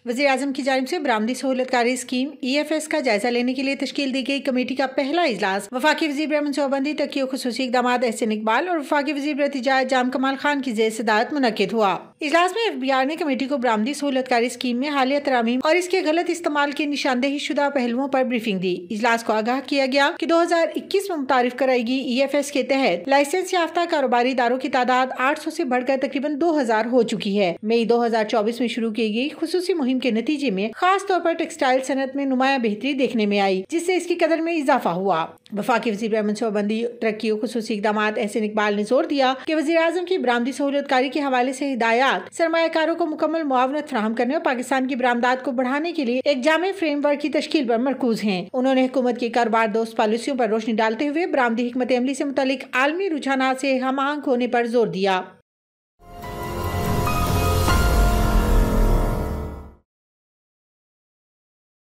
वज़ीर आज़म की जानिब से बरामदी सहूलतकारी स्कीम EFS का जायजा लेने के लिए तश्कील दी गई कमेटी का पहला इजलास वफाकी वज़ीर बराए मनसूबाबंदी तकियो खुसूसी इक़दामात एहसन इकबाल और वफाकी वज़ीर बराए तिजारत जाम कमाल खान की ज़ेर सदारत मुनक्किद हुआ। इजलास में FBR ने कमेटी को बरामदी सहूलतकारी स्कीम में हालिया तरामीम और इसके गलत इस्तेमाल के निशानदेही शुदा पहलुओं पर ब्रीफिंग दी। इजलास को आगाह किया गया कि 2021 में मुतारिफ कराई EFS के तहत लाइसेंस याफ्ता कारोबारी इदारों की तादाद 800 से बढ़कर तकरीबन 2000 हो चुकी है। मई 2024 में शुरू की गई खुसूसी मुहिम के नतीजे में खास तौर पर टेक्सटाइल सनत में नुमाया बेहतरी देखने में आई, जिससे इसकी कदर में इजाफा हुआ। वफाकी वज़ीर बराए मनसूबाबंदी तरक्की और खुसूसी इक़दामात एहसन इकबाल ने जोर दिया कि वज़ीर आज़म की बरामदी सहूलतकारी के हवाले से हिदायत सरमायाकारों को मुकम्मल मुआवनत फराहम करने और पाकिस्तान की बरामदात को बढ़ाने के लिए एक जामे फ्रेमवर्क की तश्कील पर मरकूज हैं। उन्होंने हुकूमत की कारोबार दोस्त पॉलिसियों पर रोशनी डालते हुए बरामदी हिकमत अमली से मुतालिक आलमी रुझानात से हम आहंग होने पर जोर दिया।